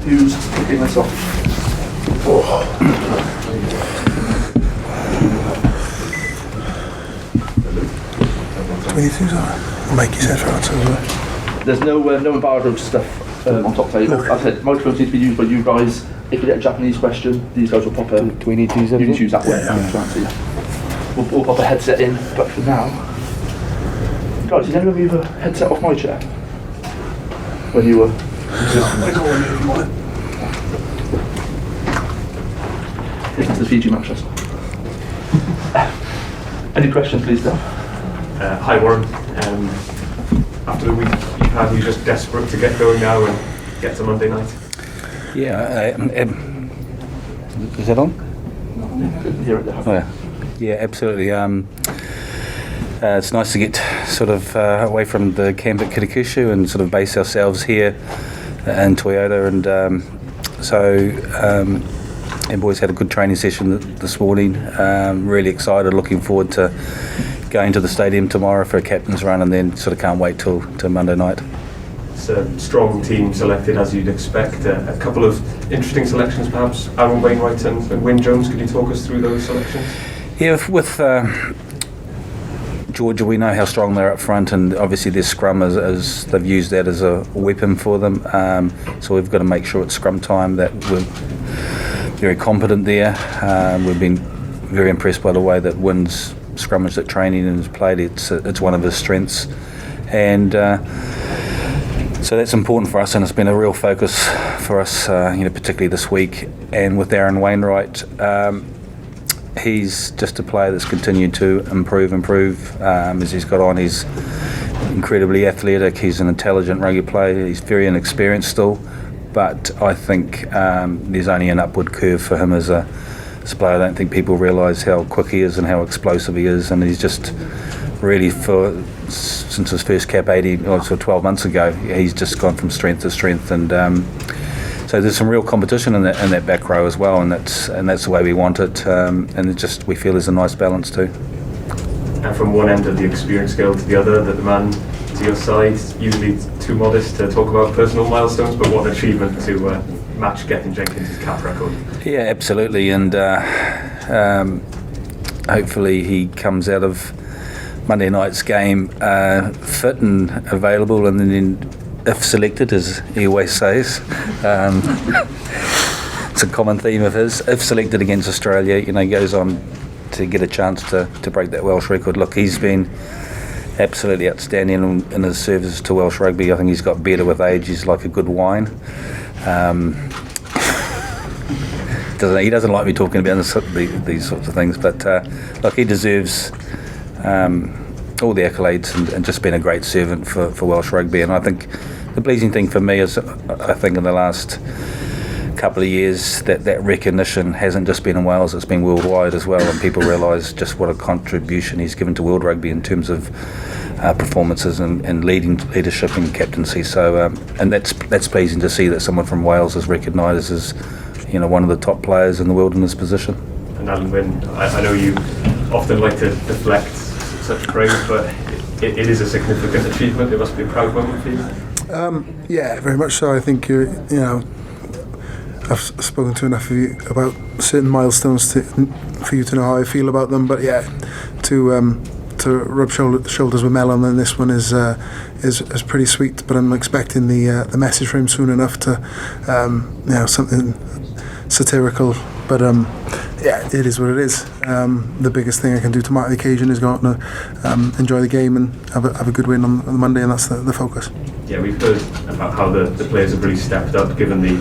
Who's kicking this off? Mike, you said for answers. There's no embargo stuff on top table. As I said, microphones need to be used by you guys. If you get a Japanese question, these guys will pop in. Do we need to use that? You can choose that way to answer. We'll pop a headset in, but for now, guys, did anyone move a headset off my chair when you were? It's the Fiji match. Any questions, please, Dan? Hi, Warren. After the week you've had, you're just desperate to get going now and get to Monday night? Yeah. Is that on? Hear it there. Oh, yeah, absolutely. It's nice to get sort of away from the camp at Kitakyushu and sort of base ourselves here in Toyota, and and boys had a good training session this morning. Really excited, looking forward to going to the stadium tomorrow for a captain's run, and then sort of can't wait till Monday night. It's a strong team selected, as you'd expect. A couple of interesting selections, perhaps. Aaron Wainwright and Wyn Jones. Could you talk us through those selections? Yeah, with Georgia, we know how strong they're up front, and obviously their scrum as they've used that as a weapon for them. So we've got to make sure at scrum time that we're very competent there. We've been very impressed by the way that Wyn's scrummaged at training and has played. It's one of his strengths, and so that's important for us, and it's been a real focus for us, particularly this week. And with Aaron Wainwright, he's just a player that's continued to improve as he's got on. He's incredibly athletic, he's an intelligent rugby player, he's very inexperienced still, but I think there's only an upward curve for him as a player. I don't think people realise how quick he is and how explosive he is, and he's just really, since his first cap 12 months ago, he's just gone from strength to strength, and so there's some real competition in that back row as well, and that's the way we want it, and we feel there's a nice balance too. And from one end of the experience scale to the other, that the man to your side, usually too modest to talk about personal milestones, but what an achievement to match Gethin Jenkins' cap record. Yeah, absolutely, and hopefully he comes out of Monday night's game fit and available, and then if selected, as he always says, it's a common theme of his, if selected against Australia, goes on to get a chance to break that Welsh record. Look, he's been absolutely outstanding in his services to Welsh rugby. I think he's got better with age. He's like a good wine. He doesn't like me talking about these sorts of things, but look, he deserves all the accolades and just been a great servant for Welsh rugby. And I think the pleasing thing for me is, I think in the last couple of years, that recognition hasn't just been in Wales, it's been worldwide as well, and people realise just what a contribution he's given to world rugby in terms of performances and leadership and captaincy. So and that's pleasing to see that someone from Wales is recognised as one of the top players in the world in this position. And Alun Wyn, I know you often like to deflect such praise, but it is a significant achievement. It must be a proud moment for you. Yeah, very much so. I think I've spoken to enough of you about certain milestones for you to know how I feel about them. But yeah, to rub shoulders with Mel on this one is pretty sweet. But I'm expecting the message from him soon enough to something satirical. But yeah, it is what it is. The biggest thing I can do to mark the occasion is go out and enjoy the game and have a good win on Monday, and that's the focus. Yeah, we've heard about how the players have really stepped up given the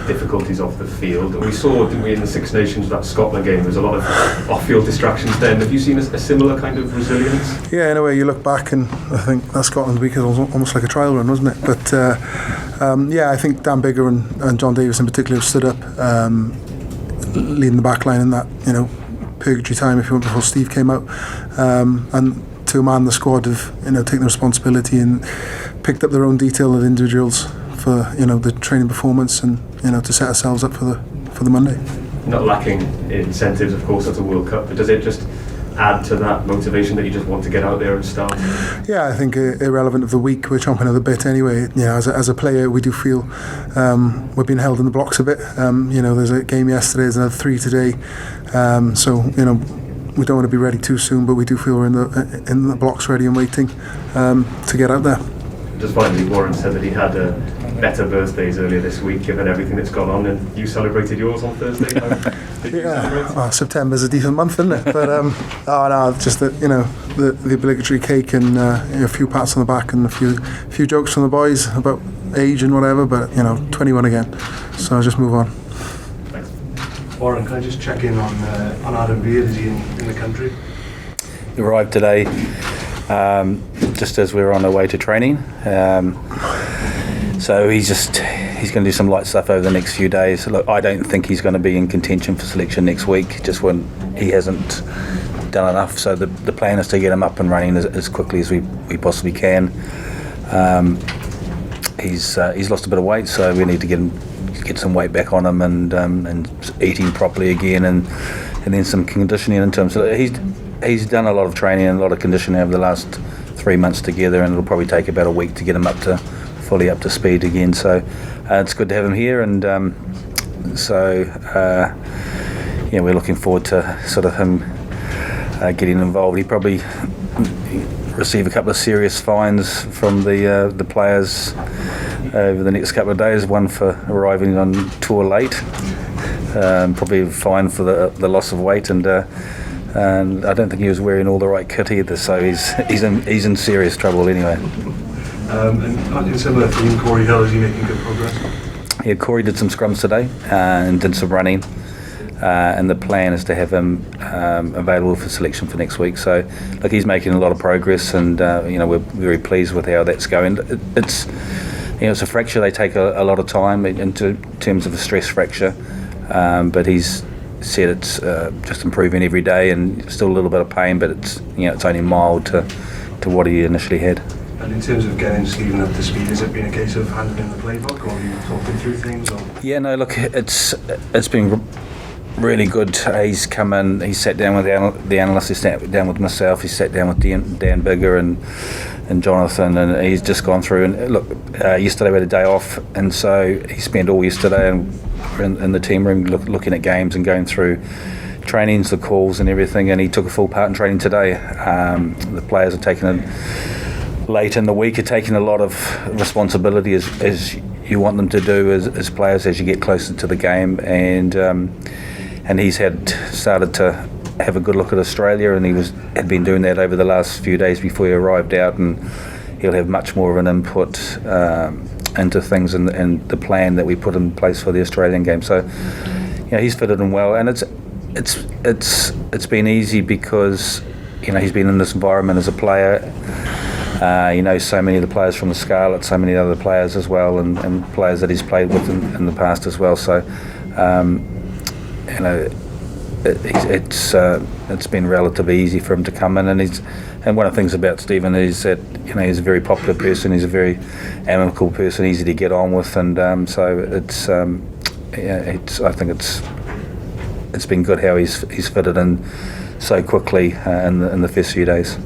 difficulties off the field. And we saw, didn't we, in the Six Nations, that Scotland game, there's a lot of off-field distractions then. Have you seen a similar kind of resilience? Yeah, in a way, you look back and I think that Scotland week was almost like a trial run, wasn't it? But yeah, I think Dan Biggar and John Davis in particular have stood up, leading the back line in that, purgatory time, if you want, before Steve came out, and to man the squad have taken the responsibility and picked up their own detail of individuals for the training performance and to set ourselves up for the Monday. Not lacking incentives, of course, at the World Cup, but does it just add to that motivation that you just want to get out there and start? Yeah, I think irrelevant of the week, we're chomping at the bit anyway. You know, as a player, we do feel we're being held in the blocks a bit. You know, there's a game yesterday, there's another 3 today. So, you know, we don't want to be ready too soon, but we do feel we're in the blocks ready and waiting to get out there. Just finally, Warren said that he had better birthdays earlier this week, given everything that's gone on, and you celebrated yours on Thursday. Did you celebrate? Well, September's a decent month, isn't it? But just that, you know, the obligatory cake and a few pats on the back and a few jokes from the boys about age and whatever. But you know, 21 again, so I'll just move on. Thanks. Warren, can I just check in on Adam Beard? Is he in the country? He arrived today, just as we were on our way to training. So he's going to do some light stuff over the next few days. Look, I don't think he's going to be in contention for selection next week, just when he hasn't done enough. So the plan is to get him up and running as quickly as we possibly can. He's lost a bit of weight, so we need to get some weight back on him and eating properly again, and then some conditioning in terms of he's done a lot of training and a lot of conditioning over the last 3 months together, and it'll probably take about a week to get him fully up to speed again. So it's good to have him here, and we're looking forward to sort of him getting involved. He probably receive a couple of serious fines from the players over the next couple of days. One for arriving on tour late, probably a fine for the loss of weight, and I don't think he was wearing all the right kit either. So he's in serious trouble anyway. And in similar theme, Corey Hill, is he making good progress? Yeah, Corey did some scrums today and did some running, and the plan is to have him available for selection for next week. So, look, he's making a lot of progress, and we're very pleased with how that's going. It's a fracture; they take a lot of time in terms of a stress fracture, but he's said it's just improving every day, and still a little bit of pain, but it's only mild to what he initially had. And in terms of getting Stephen up to speed, has it been a case of handing in the playbook, or are you talking through things? Or? Yeah, no, look, it's been really good. He's come in, he sat down with the analysts, he sat down with myself, he sat down with Dan Bigger and Jonathan, and he's just gone through. And look, yesterday we had a day off, and so he spent all yesterday in the team room looking at games and going through trainings, the calls and everything, and he took a full part in training today. The players are taking it late in the week, are taking a lot of responsibility as you want them to do as players as you get closer to the game, and he's started to have a good look at Australia, and had been doing that over the last few days before he arrived out, and he'll have much more of an input into things and the plan that we put in place for the Australian game. So he's fitted in well, and it's been easy because he's been in this environment as a player. He knows so many of the players from the Scarlet, so many other players as well, and players that he's played with in the past as well. So, it's been relatively easy for him to come in, and one of the things about Stephen is that he's a very popular person, he's a very amicable person, easy to get on with, and so I think it's been good how he's fitted in so quickly in the first few days.